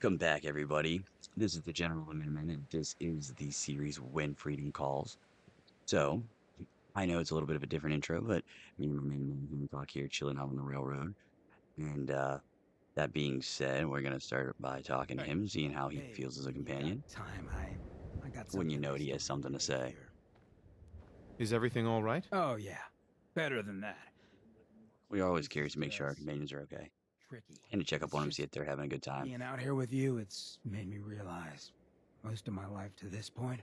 Welcome back, everybody. This is the General Amendment, and this is the series When Freedom Calls. So, I know it's a little bit of a different intro, but me and my main man Hancock here chilling out on the railroad. And that being said, we're going to start by talking to Hey, him, seeing how he hey, feels as a when you got companion. time, I got When you something know I he has still need something to to make say. here. Is everything all right? Oh yeah, better than that. We are always This curious is to make sure our just companions are okay. tricky. And to check up It's on them, see just if they're having a good time. being out here with you, it's made me realize most of my life to this point,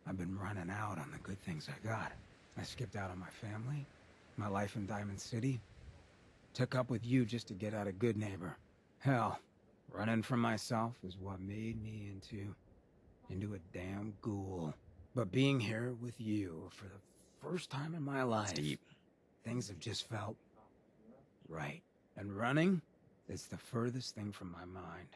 I've been running out on the good things I got. I skipped out on my family, my life in Diamond City, took up with you just to get out a good neighbor. Hell, running from myself is what made me into a damn ghoul. But being here with you for the first time in my It's life, deep. things have just felt right. And running, it's the furthest thing from my mind.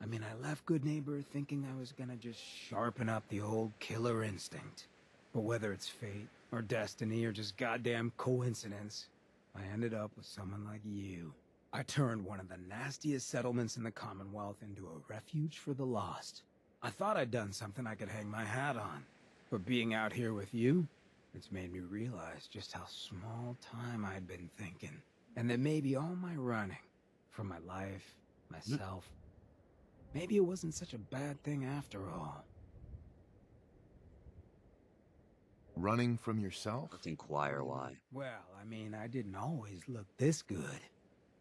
I mean, I left Good Neighbor thinking I was gonna just sharpen up the old killer instinct. But whether it's fate, or destiny, or just goddamn coincidence, I ended up with someone like you. I turned one of the nastiest settlements in the Commonwealth into a refuge for the lost. I thought I'd done something I could hang my hat on. But being out here with you, it's made me realize just how small time I'd been thinking. And that maybe all my running, from my life, Mm, myself, maybe it wasn't such a bad thing after all. Running from yourself? Let's inquire why. Well, I mean, I didn't always look this good.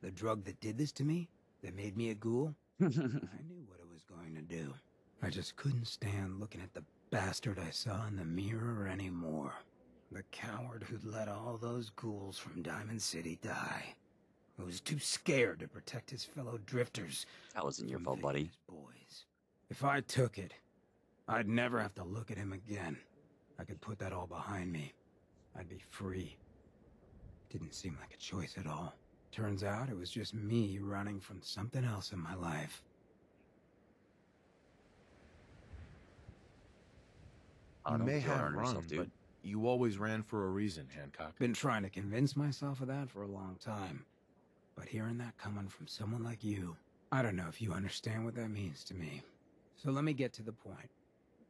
The drug that did this to me, that made me a ghoul, I knew what it was going to do. I just couldn't stand looking at the bastard I saw in the mirror anymore. The coward who'd let all those ghouls from Diamond City die. Who was too scared to protect his fellow drifters That wasn't your from fault, Vic and buddy. his boys. If I took it, I'd never have to look at him again. I could put that all behind me. I'd be free. Didn't seem like a choice at all. Turns out it was just me running from something else in my life. Oh, You don't may get too hard have on yourself, run, but dude. you always ran for a reason, Hancock. Been trying to convince myself of that for a long time. But hearing that coming from someone like you, I don't know if you understand what that means to me. So let me get to the point.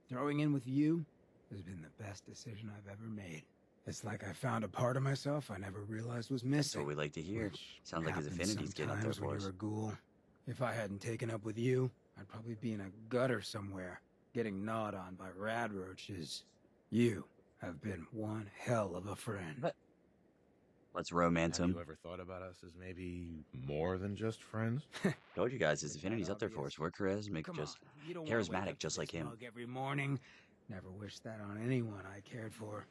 Throwing in with you has been the best decision I've ever made. It's like I found a part of myself I never realized was That's what missing. we like to hear. Which Sounds like his happens affinity's getting up there sometimes when for you're us. a ghoul. If I hadn't taken up with you, I'd probably be in a gutter somewhere, getting gnawed on by rad roaches. You have been one hell of a friend. But let's romance Have you him. ever thought about us as maybe more than just friends? Told you guys, Is his it that affinity's up there for obvious? us. We're charismatic, Come on, just you don't want to wake charismatic, up to just like this him. mug every morning. Never wish that on anyone I cared for.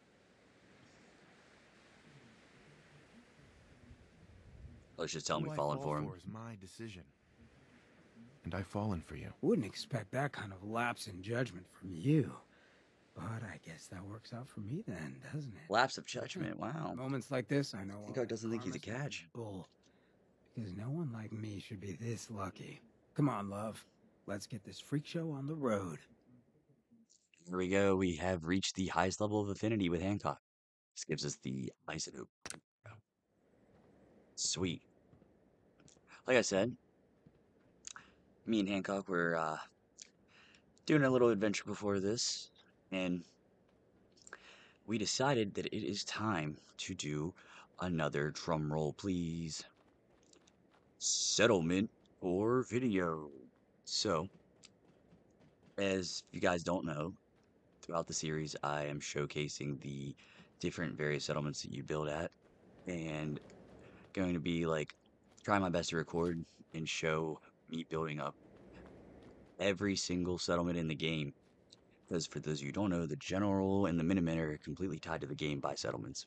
Let's just tell him Who we I fallen fall for him. for is my decision. And I've fallen for you. Wouldn't expect that kind of lapse in judgment from you. But I guess that works out for me then, doesn't it? Lapse of judgment. Wow. Moments like this, I know all Hancock that doesn't think he's a karma stuff is catch. bull. Because no one like me should be this lucky. Come on, love. Let's get this freak show on the road. Here we go. We have reached the highest level of affinity with Hancock. This gives us the isotope. Sweet. Like I said, me and Hancock were doing a little adventure before this, and we decided that it is time to do another drum roll, please. Settlement or video. So, as you guys don't know, throughout the series, I am showcasing the different various settlements that you build at, and going to be like trying my best to record and show me building up every single settlement in the game. Because for those of you who don't know, the general and the Minutemen are completely tied to the game by settlements.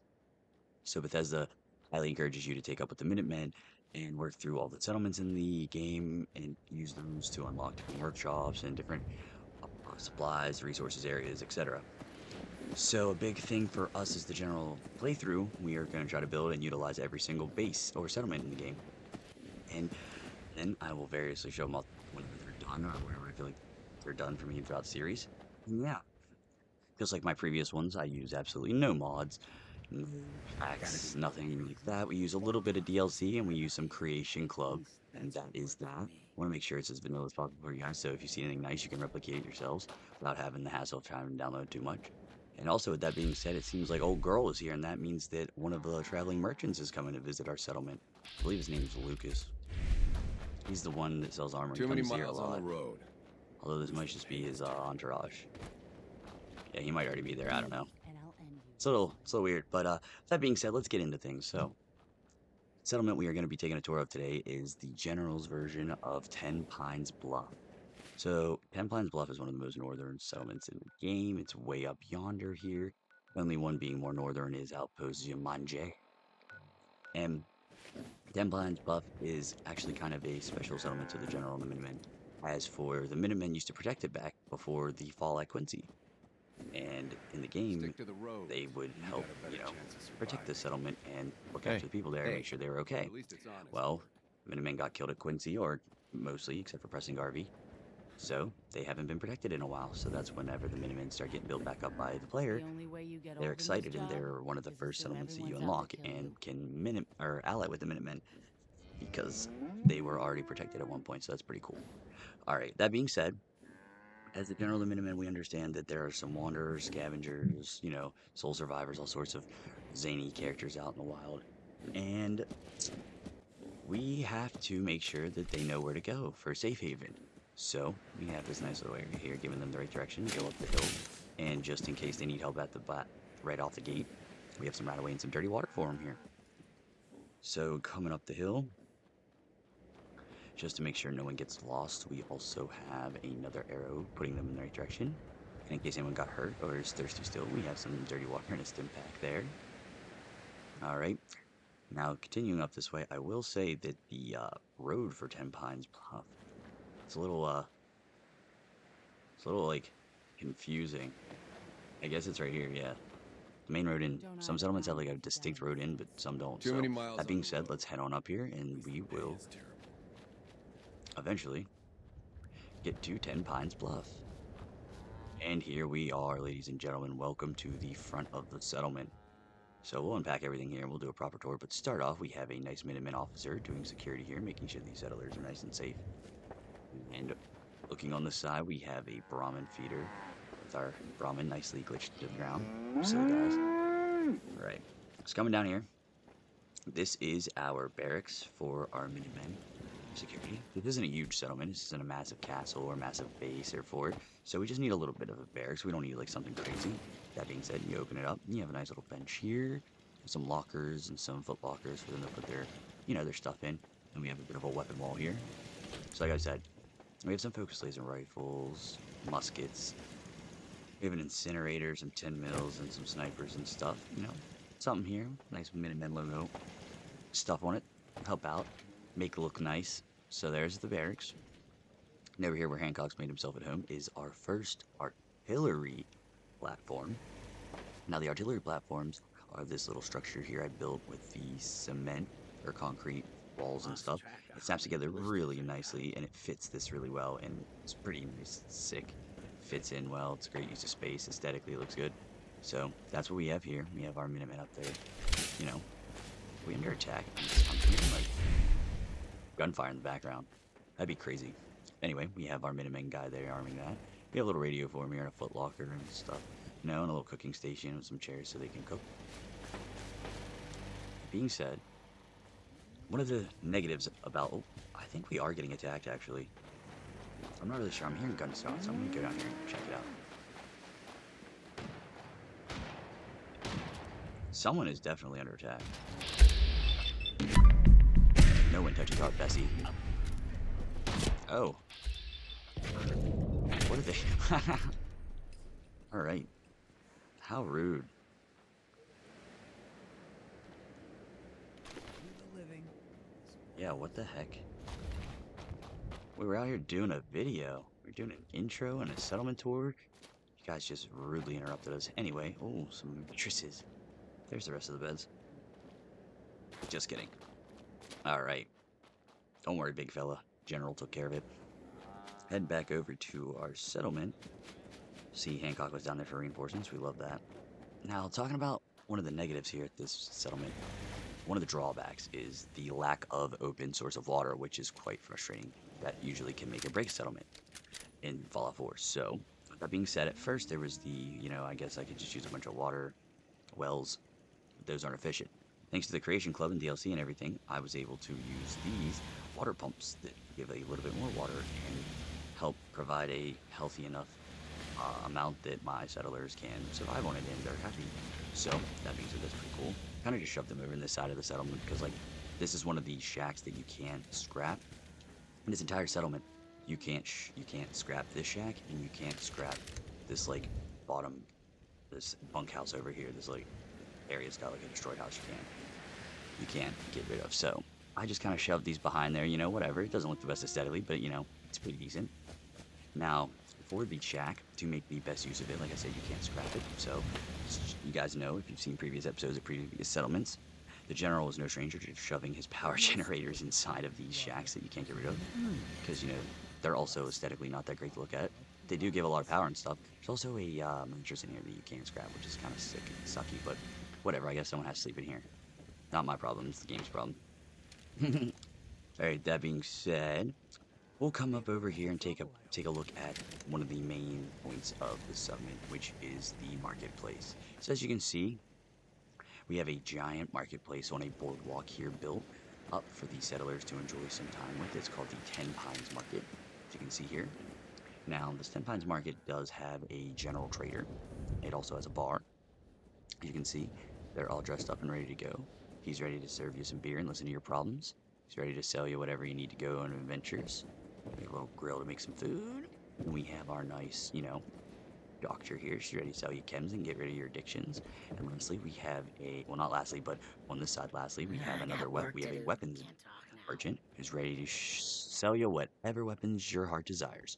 So Bethesda highly encourages you to take up with the Minutemen and work through all the settlements in the game and use those to unlock different workshops and different supplies, resources, areas, etc. So a big thing for us is the general playthrough. We are going to try to build and utilize every single base or settlement in the game. And then I will variously show them all whenever they're done or wherever I feel like they're done for me throughout the series. And yeah, just like my previous ones, I use absolutely no mods, no packs, nothing like that. We use a little bit of DLC and we use some Creation Club, and that is that. want to make sure it's as vanilla as possible for you guys. So if you see anything nice, you can replicate it yourselves without having the hassle of trying to download too much. And also, with that being said, it seems like old girl is here, and that means that one of the traveling merchants is coming to visit our settlement. I believe his name is Lucas. He's the one that sells armor and Too many comes here a miles on the lot. road. Although this might just be his entourage. Yeah, he might already be there. I don't know. It's a little weird. But that being said, let's get into things. So, settlement we are going to be taking a tour of today is the General's version of Tenpines Bluff. So, Tenpines Bluff is one of the most northern settlements in the game. It's way up yonder here. The only one being more northern is Outpost Jumanji. And Tenpines Bluff is actually kind of a special settlement to the General and the Minutemen. As for the Minutemen used to protect it back before the fall at Quincy. And in the game, Stick to the road. they would You help, got a better chance of protect the surviving. settlement and look Hey, after the people there and make sure they were okay. At least it's honest Well, work. Minutemen got killed at Quincy, or mostly, except for Preston Garvey. So they haven't been protected in a while. So that's whenever the Minutemen start getting built back up by the player, they're excited and they're one of the first settlements that you unlock and can ally with the Minutemen because they were already protected at one point. So that's pretty cool. All right. That being said, as the General of the Minutemen, we understand that there are some wanderers, scavengers, soul survivors, all sorts of zany characters out in the wild. And we have to make sure that they know where to go for safe haven. So we have this nice little area here, giving them the right direction, go up the hill, and just in case they need help at the right off the gate, we have some right away and some dirty water for them here. So coming up the hill, just to make sure no one gets lost, we also have another arrow putting them in the right direction. And in case anyone got hurt or is thirsty still, we have some dirty water in a stim pack there. All right. Now, continuing up this way, I will say that the road for Tenpines Bluff, it's a little like confusing. I guess it's right here, yeah. The main road in some settlements have like a distinct road in, but some don't. Too So many miles that on being the said, road. let's head on up here, and we That will is terrible. eventually get to Tenpines Bluff. And here we are, ladies and gentlemen. Welcome to the front of the settlement. So we'll unpack everything here and we'll do a proper tour. But to start off, we have a nice Minuteman officer doing security here, making sure these settlers are nice and safe. And looking on the side, we have a Brahmin feeder with our Brahmin nicely glitched to the ground. Silly guys. All right. So coming down here, this is our barracks for our Minutemen security. This isn't a huge settlement. This isn't a massive castle or massive base or fort. So we just need a little bit of a barracks. We don't need like something crazy. That being said, you open it up and you have a nice little bench here. Some lockers and some foot lockers for them to put their, their stuff in. And we have a bit of a weapon wall here. So like I said, we have some focus laser rifles, muskets. We have an incinerator, some 10 mils, and some snipers and stuff. Something here. Nice Minutemen logo. Stuff on it. Help out. Make it look nice. So there's the barracks. And over here where Hancock's made himself at home is our first artillery platform. Now the artillery platforms are this little structure here I built with the cement or concrete walls and stuff. It snaps together really nicely and it fits this really well and it's pretty nice, sick. Fits in well, it's a great use of space, aesthetically it looks good. So that's what we have here. We have our Minutemen up there. We under attack. I'm hearing like gunfire in the background. That'd be crazy. Anyway, we have our Minutemen guy there arming that. We have a little radio for him here and a foot locker and stuff. And a little cooking station with some chairs so they can cook. Being said, one of the negatives about... Oh, I think we are getting attacked, actually. I'm not really sure. I'm hearing gunshots, so I'm going to go down here and check it out. Someone is definitely under attack. No one touches our Bessie. Oh. What are they? Alright. How rude. Yeah, what the heck? We were out here doing a video. We were doing an intro and a settlement tour. You guys just rudely interrupted us. Anyway, oh, some mattresses. There's the rest of the beds. Just kidding. Alright. Don't worry, big fella. General took care of it. Head back over to our settlement. See, Hancock was down there for reinforcements. We love that. Now, talking about one of the negatives here at this settlement, one of the drawbacks is the lack of open source of water, which is quite frustrating. that usually can make or break a settlement in Fallout 4. So, that being said, at first there was the, I guess I could just use a bunch of water wells. But those aren't efficient. Thanks to the Creation Club and DLC and everything, I was able to use these water pumps that give a little bit more water and help provide a healthy enough amount that my settlers can survive on it and they're happy. So that means that that's pretty cool. Kind of just shoved them over in this side of the settlement because like this is one of the shacks that you can't scrap. In this entire settlement, you can't scrap this shack and you can't scrap this like bottom this bunkhouse over here. This like area's got like a destroyed house you can't get rid of. So I just kind of shoved these behind there, whatever. It doesn't look the best aesthetically, but it's pretty decent. Now, for the shack, to make the best use of it, like I said, you can't scrap it. So, you guys know, if you've seen previous episodes of previous settlements, the general is no stranger to shoving his power generators inside of these shacks that you can't get rid of. Because, they're also aesthetically not that great to look at. They do give a lot of power and stuff. There's also a mattress in here that you can't scrap, which is kind of sick and sucky, but whatever. I guess someone has to sleep in here. Not my problem, it's the game's problem. Alright, that being said, we'll come up over here and take a look at one of the main points of the settlement, which is the marketplace. So as you can see, we have a giant marketplace on a boardwalk here built up for the settlers to enjoy some time with. It's called the Tenpines Market, as you can see here. Now, this Tenpines Market does have a general trader. It also has a bar. As you can see, they're all dressed up and ready to go. He's ready to serve you some beer and listen to your problems. He's ready to sell you whatever you need to go on adventures. Make a little grill to make some food. And we have our nice, doctor here. She's ready to sell you chems and get rid of your addictions. And lastly, we have well, not lastly, but on this side, lastly, we have another we have a weapons merchant who's ready to sell you whatever weapons your heart desires.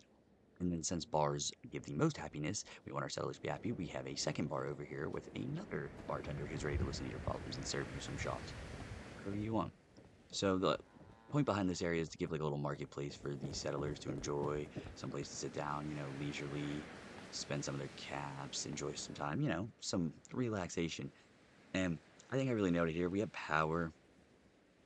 And then since bars give the most happiness, we want our settlers to be happy. We have a second bar over here with another bartender who's ready to listen to your problems and serve you some shots. Whatever you want. So the point behind this area is to give like a little marketplace for the settlers to enjoy, some place to sit down, leisurely, spend some of their caps, enjoy some time, some relaxation. And I think I really nailed it here. We have power.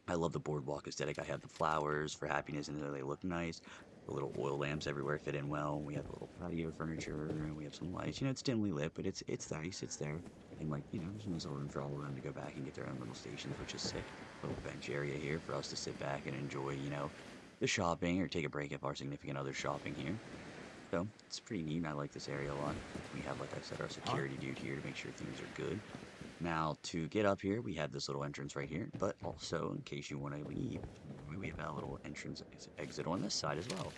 I love the boardwalk aesthetic. I have the flowers for happiness and they look nice. The little oil lamps everywhere fit in well. We have a little patio furniture and we have some lights. It's dimly lit, but it's nice. It's there. And like, there's a nice little room for all of them to go back and get their own little stations, which is sick. Little bench area here for us to sit back and enjoy, the shopping or take a break if our significant other's shopping here. So it's pretty neat. I like this area a lot. We have, like I said, our security dude here to make sure things are good. Now, to get up here, we have this little entrance right here, but also, in case you want to leave, we have a little entrance exit on this side as well,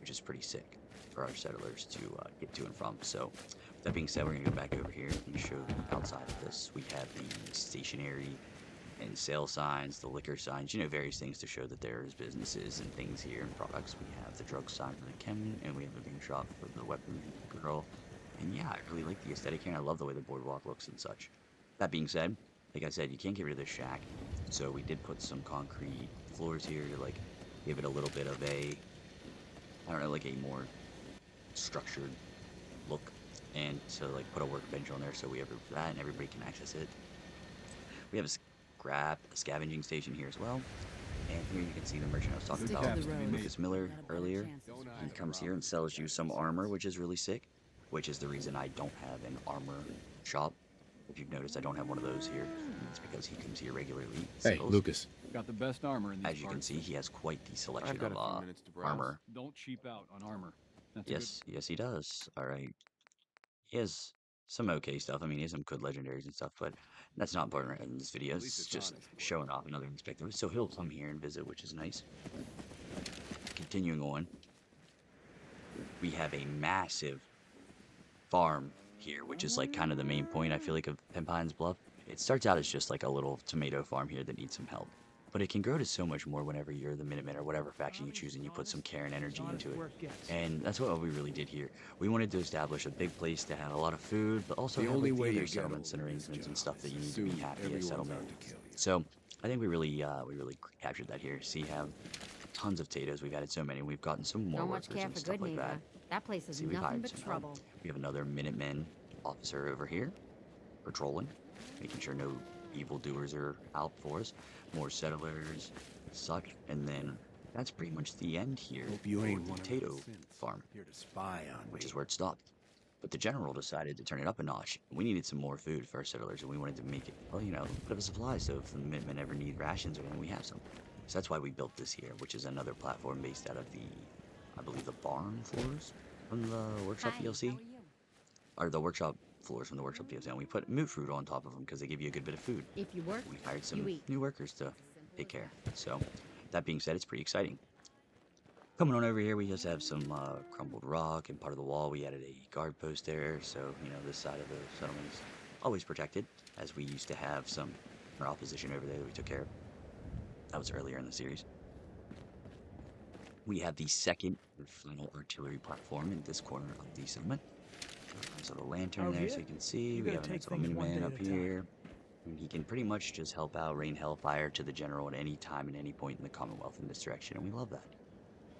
which is pretty sick for our settlers to get to and from. So, with that being said, we're going to go back over here and show the outside of this. We have the stationery and sale signs, the liquor signs, various things to show that there's businesses and things here and products. We have the drug sign for the chem, and we have the beer shop for the weapon girl. And yeah, I really like the aesthetic here, and I love the way the boardwalk looks and such. That being said, like I said, you can't get rid of this shack, so we did put some concrete floors here to like give it a little bit of a, I don't know, like a more structured look, and so like put a workbench on there so we have that and everybody can access it. We have a scavenging station here as well, and here you can see the merchant I was talking about, Lucas Miller earlier. He comes here and sells you some armor, which is really sick, which is the reason I don't have an armor shop. If you've noticed, I don't have one of those here. It's because he comes here regularly. Hey, Lucas. Got the best armor in these As you can parts. see, he has quite the selection I've got of a few minutes to browse. armor. Don't cheap out on armor. That's Yes, he does. All right. He has some okay stuff. I mean, he has some good legendaries and stuff, but that's not important right in this video. At least It's it's just honest. showing off another perspective. So he'll come here and visit, which is nice. Continuing on, we have a massive farm here, which is like kind of the main point, I feel like, of Tenpines Bluff. It starts out as just like a little tomato farm here that needs some help. But it can grow to so much more whenever you're the Minutemen or whatever faction you choose and you put some care and energy into it. And that's what we really did here. We wanted to establish a big place to have a lot of food, but also The have only like, way the to other get settlements and over this arrangements and job stuff that you is need to be soon happy as everyone's settlement. out to kill you. So I think we really captured that here. See, have tons of potatoes. We've added so many. We've gotten some more Don't much workers care and for stuff good like neither. that. That place is See, we've nothing hired but some help. trouble. We have another Minutemen officer over here patrolling, making sure no evildoers are out for us. More settlers, such, and then that's pretty much the end here Hope you for ain't the one of potato those synths farm, here to spy on which me. is where it stopped. But the general decided to turn it up a notch. We needed some more food for our settlers, and we wanted to make it, well, you know, a bit of a supply, so if the Minutemen ever need rations or anything, we have some. So that's why we built this here, which is another platform based out of the, I believe, the barn floors from the workshop Hi, how DLC, are you? or the workshop floors from the workshop DLC, and we put moot fruit on top of them because they give you a good bit of food. If you work, We hired you some eat. new workers to It's as simple take as care. that. So that being said, it's pretty exciting. Coming on over here, we just have some crumbled rock and part of the wall. We added a guard post there, so you know this side of the settlement is always protected, as we used to have some our opposition over there that we took care of. That was earlier in the series. We have the second and final artillery platform in this corner of the settlement. Nice little lantern Out there so here, you can see. you We gotta have a take nice little things one miniman day at up a time. here. And he can pretty much just help out, rain hellfire to the general at any time and any point in the Commonwealth in this direction, and we love that.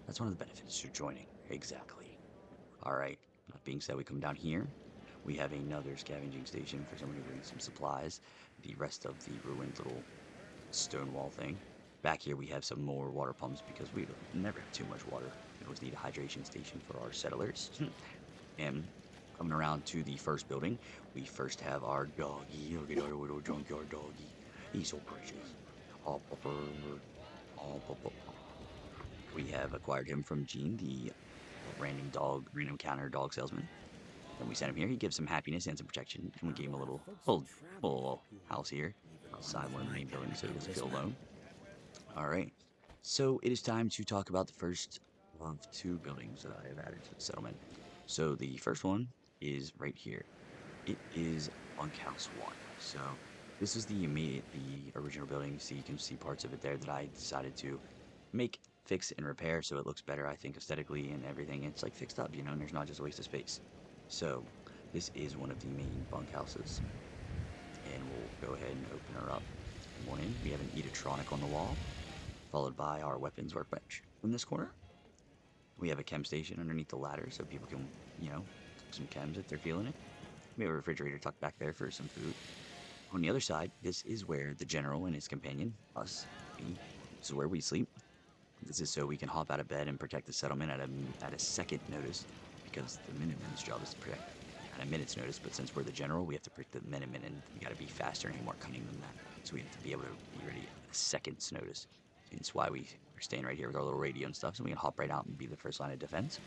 That's one of the benefits to joining. Exactly. All right. That being said, we come down here. We have another scavenging station for someone who brings some supplies. The rest of the ruined little stone wall thing. Back here, we have some more water pumps because we never have too much water. We always need a hydration station for our settlers. And coming around to the first building, we first have our doggy. Look at our little junkyard doggy. He's so precious. Oh, pupper. Oh, pupper. We have acquired him from Gene, the random counter dog salesman. Then we sent him here. He gives some happiness and some protection, and we gave him a little house here outside one of the main buildings, so he doesn't feel alone. All right. So it is time to talk about the first of two buildings that I have added to the settlement. So the first one is right here. It is Bunkhouse One. So this is the original building. So you can see parts of it there that I decided to make, fix, and repair so it looks better, I think, aesthetically and everything. It's like fixed up, you know, and there's not just a waste of space. So this is one of the main bunkhouses, and we'll go ahead and open her up. One in, we have an Edatronic on the wall, followed by our weapons workbench. In this corner, we have a chem station underneath the ladder so people can, you know, cook some chems if they're feeling it. We have a refrigerator tucked back there for some food. On the other side, this is where the general and his companion, us, me, this is where we sleep. This is so we can hop out of bed and protect the settlement at a second notice, because the Minutemen's job is to protect at a minute's notice. But since we're the general, we have to protect the Minutemen, and we got to be faster and more cunning than that. So we have to be able to be ready at a second's notice. Hence why we're staying right here with our little radio and stuff, so we can hop right out and be the first line of defense.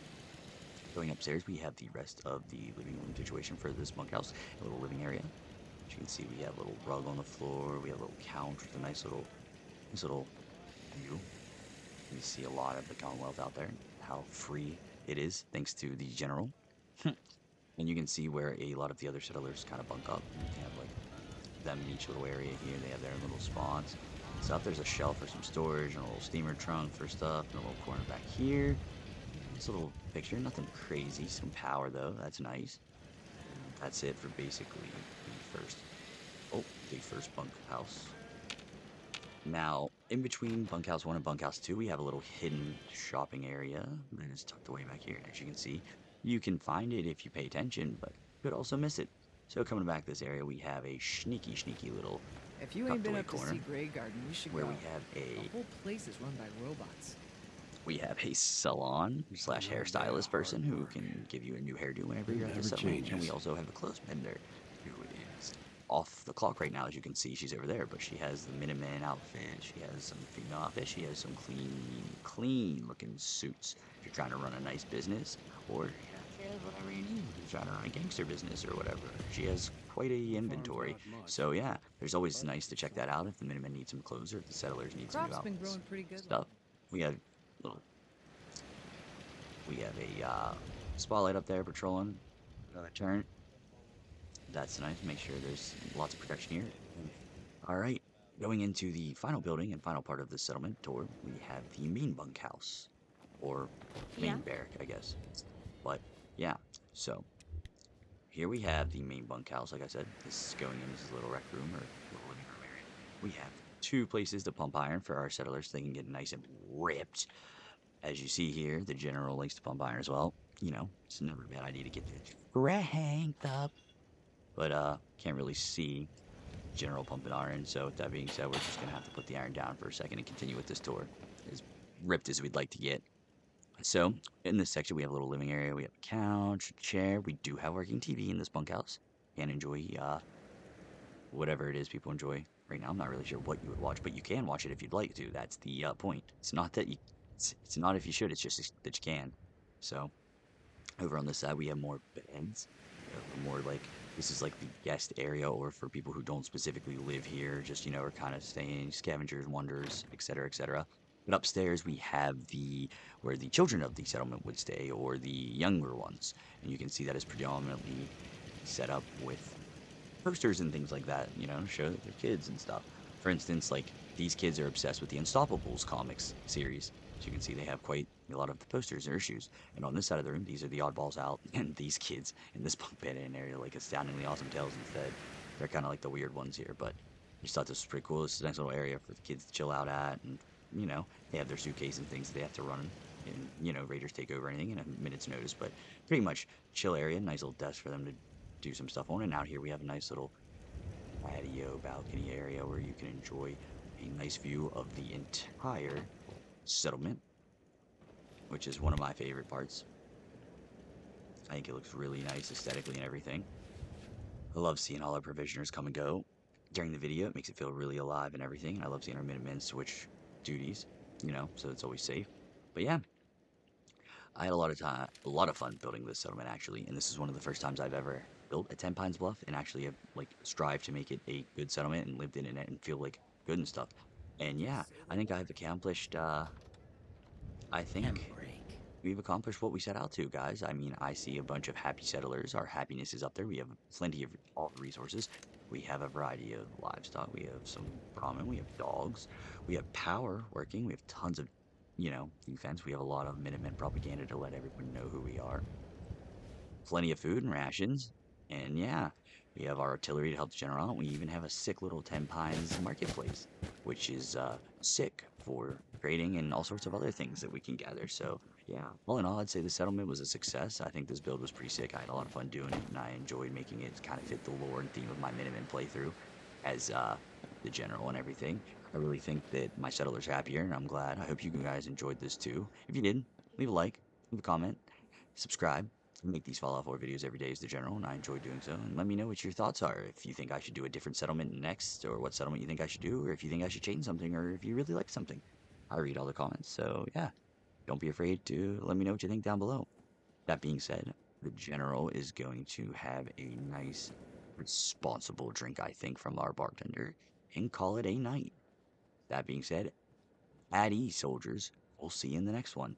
Going upstairs, we have the rest of the living room situation for this bunkhouse, a little living area. As you can see, we have a little rug on the floor. We have a little couch with a nice little view. We see a lot of the Commonwealth out there, how free it is, thanks to the general. And you can see where a lot of the other settlers kind of bunk up. And they have like them in each little area here. They have their little spawns. Stuff. There's a shelf for some storage, and a little steamer trunk for stuff, and a little corner back here. This little picture, nothing crazy. Some power though, that's nice. And that's it for basically the first bunkhouse. Now, in between bunkhouse 1 and bunkhouse 2, we have a little hidden shopping area that is tucked away back here. As you can see, you can find it if you pay attention, but you could also miss it. So coming back this area, we have a sneaky little If you ain't tucked been away up to corner see Grey Garden, you should where go. we have The whole place is run by robots. a salon slash love that hairstylist person hard who work. can give you a new hairdo whenever It you're at the never settlement. And we changes. also have a clothes mender who is off the clock right now. As you can see, she's over there, but she has the Minuteman outfit. She has some female outfit. She has some clean looking suits. If you're trying to run a nice business, or she has whatever you need. If you're trying to run a gangster business or whatever. She has quite a inventory. So yeah, there's always nice to check that out if the Minutemen need some clothes or if the settlers need some new Crop's been outfits. growing pretty good Stuff. lately. We have little. We have a spotlight up there patrolling. Turn. That's nice. Make sure there's lots of protection here. All right. Going into the final building and final part of the settlement tour, we have the main bunkhouse, or Yeah? main barrack, I guess. But yeah, so here we have the main bunkhouse. Like I said, this is going in as a little rec room or little living room area. We have two places to pump iron for our settlers so they can get nice and ripped. As you see here, the general likes to pump iron as well. You know, it's never a bad idea to get cranked up. But can't really see general pumping iron. So with that being said, we're just gonna have to put the iron down for a second and continue with this tour. As ripped as we'd like to get. So, in this section, we have a little living area. We have a couch, a chair. We do have working TV in this bunkhouse. Can enjoy whatever it is people enjoy. Right now, I'm not really sure what you would watch, but you can watch it if you'd like to. That's the point. It's not that you. It's not if you should. It's just that you can. So, over on this side, we have more beds. More like this is like the guest area, or for people who don't specifically live here, just are kind of staying, scavengers, wonders, etc., etc. But upstairs we have the where the children of the settlement would stay, or the younger ones, and you can see that is predominantly set up with posters and things like that, show their kids and stuff. For instance, like these kids are obsessed with the Unstoppables comics series. So you can see they have quite a lot of the posters or issues. And on this side of the room, these are the oddballs out, and these kids in this bunk bed area like astoundingly awesome tales instead. They're kind of like the weird ones here, but I just thought this was pretty cool. This is a nice little area for the kids to chill out at, and they have their suitcase and things they have to run. And raiders take over anything in a minute's notice, but pretty much chill area, nice little desk for them to do some stuff on. And out here we have a nice little patio balcony area where you can enjoy a nice view of the entire settlement, which is one of my favorite parts. I think it looks really nice aesthetically and everything. I love seeing all our provisioners come and go during the video. It makes it feel really alive and everything. And I love seeing our Minutemen switch duties, so it's always safe. But yeah, I had a lot of fun building this settlement actually, and this is one of the first times I've ever built a Tenpines Bluff and actually have like strived to make it a good settlement and lived in it and feel like good and stuff. And yeah, I think I've accomplished. I think Handbrake. we've accomplished what we set out to, guys. I mean, I see a bunch of happy settlers. Our happiness is up there. We have plenty of all the resources. We have a variety of livestock. We have some brahmin. We have dogs. We have power working. We have tons of, defense. We have a lot of Minutemen propaganda to let everyone know who we are. Plenty of food and rations. And yeah, we have our artillery to help the general out. We even have a sick little Ten Pines marketplace, which is sick for trading and all sorts of other things that we can gather. So yeah, all in all, I'd say the settlement was a success. I think this build was pretty sick. I had a lot of fun doing it, and I enjoyed making it kind of fit the lore and theme of my Minutemen playthrough as the general and everything. I really think that my settlers are happier, and I'm glad. I hope you guys enjoyed this too. If you did, leave a like, leave a comment, subscribe. I make these Fallout 4 videos every day as the general, and I enjoy doing so. And let me know what your thoughts are. If you think I should do a different settlement next, or what settlement you think I should do, or if you think I should change something, or if you really like something. I read all the comments, so yeah, don't be afraid to let me know what you think down below. That being said, the general is going to have a nice, responsible drink, I think, from our bartender, and call it a night. That being said, at ease, soldiers. We'll see you in the next one.